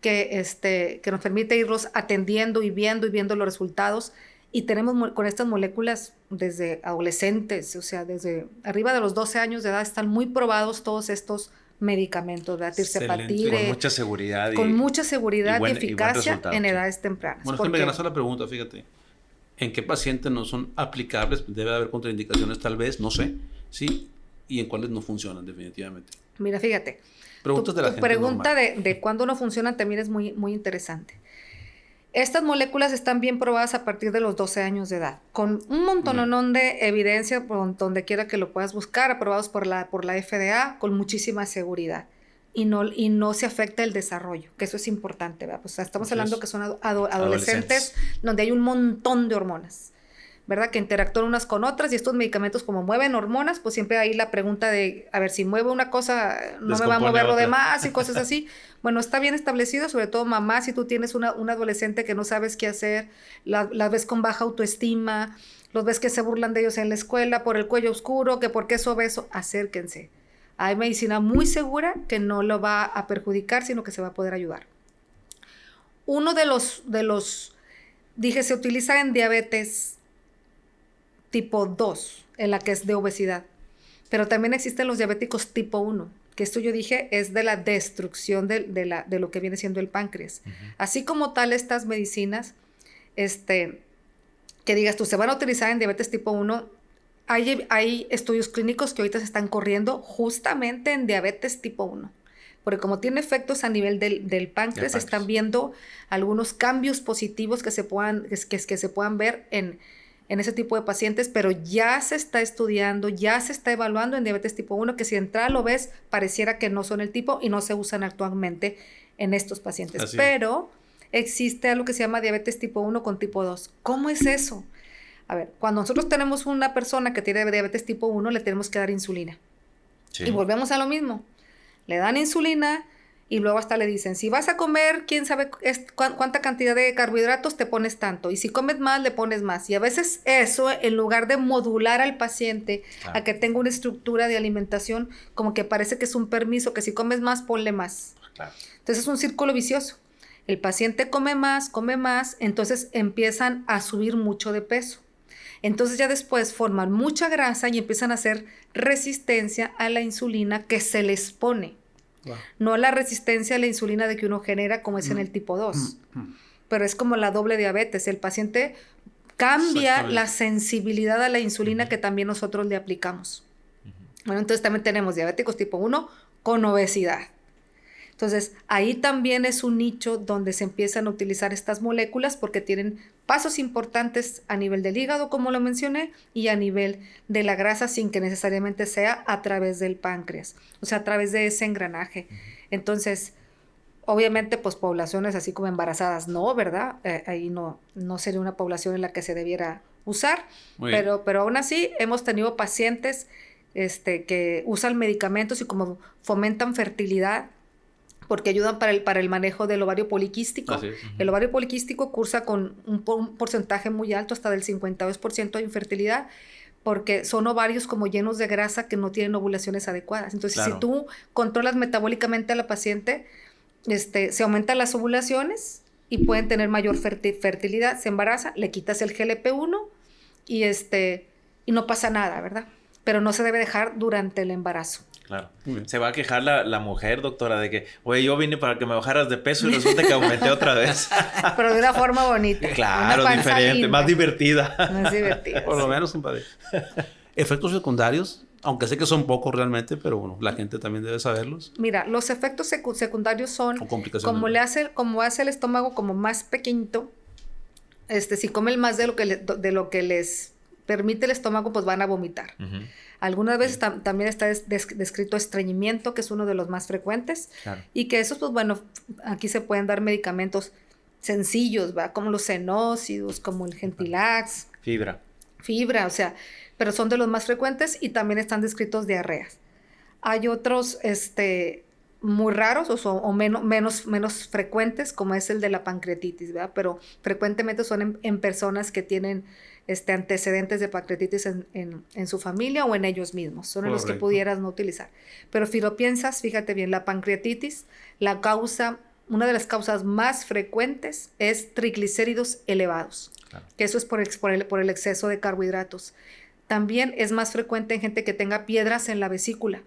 que nos permite irlos atendiendo y viendo los resultados. Y tenemos con estas moléculas desde adolescentes, o sea, desde arriba de los 12 años de edad están muy probados todos estos medicamentos, ¿verdad? Tirzepatide. Con mucha seguridad. Con mucha seguridad y eficacia en edades tempranas. Bueno, es que me ganaste la pregunta, fíjate. ¿En qué pacientes no son aplicables? Debe haber contraindicaciones tal vez, no sé, ¿sí? Y en cuáles no funcionan definitivamente. Mira, fíjate. Preguntas de la gente pregunta de cuándo no funcionan también es muy, muy interesante. Estas moléculas están bien probadas a partir de los 12 años de edad, con un montonón de evidencia por donde quiera que lo puedas buscar, aprobados por la FDA, con muchísima seguridad. Y no se afecta el desarrollo, que eso es importante, ¿verdad? Pues estamos hablando que son adolescentes donde hay un montón de hormonas, ¿verdad? Que interactúan unas con otras y estos medicamentos como mueven hormonas, pues siempre hay la pregunta de, a ver, si mueve una cosa, no me va a mover lo demás y cosas así. Bueno, está bien establecido, sobre todo mamá, si tú tienes un adolescente que no sabes qué hacer, la ves con baja autoestima, los ves que se burlan de ellos en la escuela por el cuello oscuro, que porque es obeso, acérquense. Hay medicina muy segura que no lo va a perjudicar, sino que se va a poder ayudar. Uno de los dije, se utiliza en diabetes tipo 2, en la que es de obesidad. Pero también existen los diabéticos tipo 1, que esto yo dije es de la destrucción de lo que viene siendo el páncreas. Así como tal estas medicinas, que digas tú, se van a utilizar en diabetes tipo 1, hay estudios clínicos que ahorita se están corriendo justamente en diabetes tipo 1. Porque como tiene efectos a nivel del páncreas, están viendo algunos cambios positivos que se puedan ver en ese tipo de pacientes, pero ya se está estudiando, ya se está evaluando en diabetes tipo 1, que si de entrada lo ves, pareciera que no son el tipo y no se usan actualmente en estos pacientes. Así pero existe algo que se llama diabetes tipo 1 con tipo 2. ¿Cómo es eso? A ver, cuando nosotros tenemos una persona que tiene diabetes tipo 1, le tenemos que dar insulina. Sí. Y volvemos a lo mismo. Le dan insulina y luego hasta le dicen, si vas a comer, quién sabe cuánta cantidad de carbohidratos, te pones tanto. Y si comes más, le pones más. Y a veces eso, en lugar de modular al paciente a que tenga una estructura de alimentación, como que parece que es un permiso, que si comes más, ponle más. Entonces es un círculo vicioso. El paciente come más, entonces empiezan a subir mucho de peso. Entonces ya después forman mucha grasa y empiezan a hacer resistencia a la insulina que se les pone. Wow. No la resistencia a la insulina de que uno genera como es en el tipo 2. Pero es como la doble diabetes. El paciente cambia la sensibilidad a la insulina que también nosotros le aplicamos. Bueno, entonces también tenemos diabéticos tipo 1 con obesidad. Entonces, ahí también es un nicho donde se empiezan a utilizar estas moléculas porque tienen pasos importantes a nivel del hígado, como lo mencioné, y a nivel de la grasa sin que necesariamente sea a través del páncreas, o sea, a través de ese engranaje. Entonces, obviamente, pues poblaciones así como embarazadas, no, ¿verdad? Ahí no sería una población en la que se debiera usar, pero aún así hemos tenido pacientes que usan medicamentos y como fomentan fertilidad, porque ayudan para el manejo del ovario poliquístico. El ovario poliquístico cursa con un porcentaje muy alto, hasta del 52% de infertilidad, porque son ovarios como llenos de grasa que no tienen ovulaciones adecuadas. Entonces, si tú controlas metabólicamente a la paciente, se aumentan las ovulaciones y pueden tener mayor fertilidad, se embaraza, le quitas el GLP-1 y no pasa nada, ¿verdad? Pero no se debe dejar durante el embarazo. Claro. Se va a quejar la mujer, doctora, de que, oye, yo vine para que me bajaras de peso y resulta que aumenté otra vez. Pero de una forma bonita. Claro, diferente, linda. Más divertida. Más divertida. Por lo menos, compadre. Efectos secundarios, aunque sé que son pocos realmente, pero bueno, la gente también debe saberlos. Mira, los efectos secundarios son como hace el estómago como más pequeñito. Si comen más de lo que les permite el estómago, pues van a vomitar. Algunas veces también está descrito estreñimiento, que es uno de los más frecuentes. Claro. Y que esos, pues bueno, aquí se pueden dar medicamentos sencillos, ¿va? Como los senócidos, como el Gentilax. Fibra, o sea, pero son de los más frecuentes y también están descritos diarreas. Hay otros muy raros o menos frecuentes, como es el de la pancreatitis, ¿verdad? Pero frecuentemente son en personas que tienen antecedentes de pancreatitis en su familia o en ellos mismos. Son en los que pudieras no utilizar. Pero si lo piensas, fíjate bien, la pancreatitis, una de las causas más frecuentes es triglicéridos elevados. Claro. Que eso es por el exceso de carbohidratos. También es más frecuente en gente que tenga piedras en la vesícula,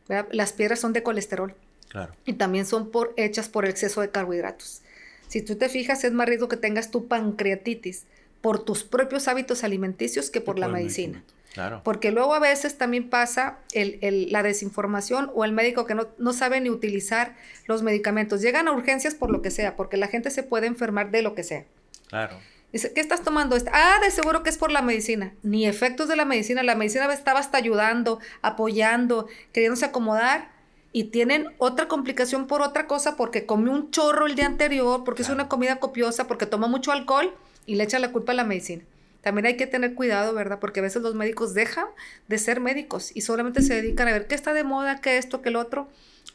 ¿verdad? Las piedras son de colesterol. Claro. Y también son hechas por exceso de carbohidratos. Si tú te fijas, es más riesgo que tengas tu pancreatitis por tus propios hábitos alimenticios que por la medicina. Claro. Porque luego a veces también pasa la desinformación o el médico que no sabe ni utilizar los medicamentos. Llegan a urgencias por lo que sea, porque la gente se puede enfermar de lo que sea. Claro. Dice, ¿qué estás tomando? De seguro que es por la medicina. Ni efectos de la medicina. La medicina estaba hasta ayudando, apoyando, queriéndose acomodar. Y tienen otra complicación por otra cosa, porque comió un chorro el día anterior, porque es una comida copiosa, porque tomó mucho alcohol y le echan la culpa a la medicina. También hay que tener cuidado, ¿verdad? Porque a veces los médicos dejan de ser médicos y solamente se dedican a ver qué está de moda, qué esto, qué lo otro,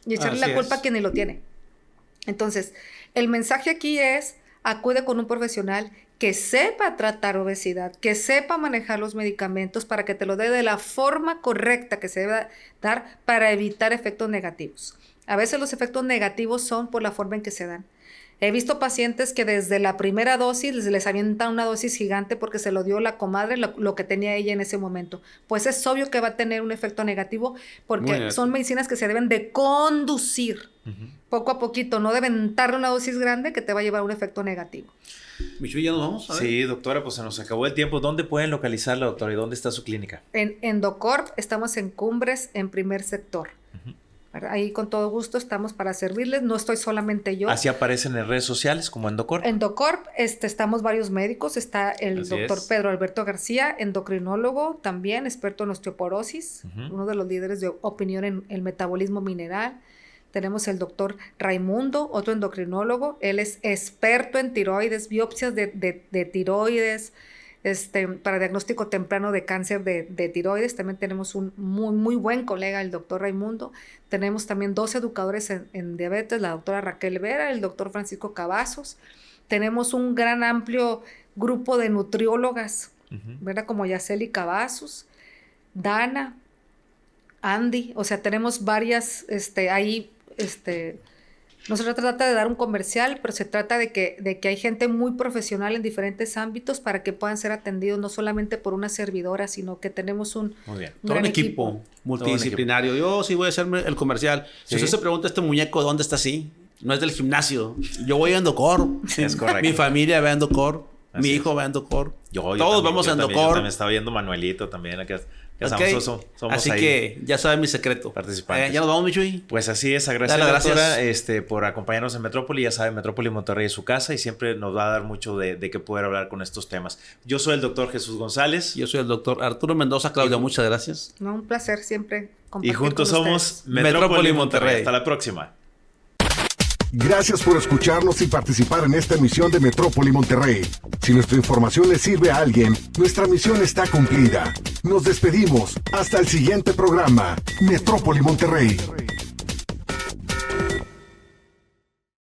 y echarle la culpa a quien ni lo tiene. Entonces, el mensaje aquí es, acude con un profesional que sepa tratar obesidad, que sepa manejar los medicamentos para que te lo dé de la forma correcta que se debe dar para evitar efectos negativos. A veces los efectos negativos son por la forma en que se dan. He visto pacientes que desde la primera dosis les avientan una dosis gigante porque se lo dio la comadre, lo que tenía ella en ese momento. Pues es obvio que va a tener un efecto negativo porque son medicinas que se deben de conducir poco a poquito. No deben darle una dosis grande que te va a llevar a un efecto negativo. Michu, ¿ya nos vamos? Sí, doctora, pues se nos acabó el tiempo. ¿Dónde pueden localizarla, doctora? ¿Y dónde está su clínica? En Endocorp, estamos en Cumbres, en primer sector. Ahí con todo gusto estamos para servirles. No estoy solamente yo. ¿Así aparecen en redes sociales como Endocorp? Endocorp, estamos varios médicos. Está el doctor Pedro Alberto García, endocrinólogo también, experto en osteoporosis, uno de los líderes de opinión en el metabolismo mineral. Tenemos el doctor Raimundo, otro endocrinólogo. Él es experto en tiroides, biopsias de tiroides, para diagnóstico temprano de cáncer de tiroides. También tenemos un muy, muy buen colega, el doctor Raimundo. Tenemos también 2 educadores en diabetes, la doctora Raquel Vera, el doctor Francisco Cavazos. Tenemos un gran amplio grupo de nutriólogas, ¿verdad? Como Yaceli Cavazos, Dana, Andy. O sea, tenemos varias, No se trata de dar un comercial, pero se trata de que hay gente muy profesional en diferentes ámbitos para que puedan ser atendidos no solamente por una servidora, sino que tenemos un todo un equipo multidisciplinario. Yo sí voy a hacerme el comercial. Si usted se pregunta, este muñeco, ¿dónde está así? No es del gimnasio. Yo voy a Endocor. Es correcto. Mi familia va a Endocor. Así Mi hijo va a Endocor. Todos también, vamos a Endocor. Yo también estaba viendo Manuelito también. Okay. Somos así ahí que ya saben mi secreto. Participantes. Ya nos vamos, Michuy. Pues así es. Gracias, doctora, por acompañarnos en Metrópoli. Ya saben, Metrópoli Monterrey es su casa y siempre nos va a dar mucho de que poder hablar con estos temas. Yo soy el doctor Jesús González. Yo soy el doctor Arturo Mendoza. Claudia, muchas gracias. No, un placer siempre compartir y juntos con somos ustedes. Metrópoli Monterrey. Hasta la próxima. Gracias por escucharnos y participar en esta emisión de Metrópoli Monterrey. Si nuestra información le sirve a alguien, nuestra misión está cumplida. Nos despedimos. Hasta el siguiente programa. Metrópoli Monterrey.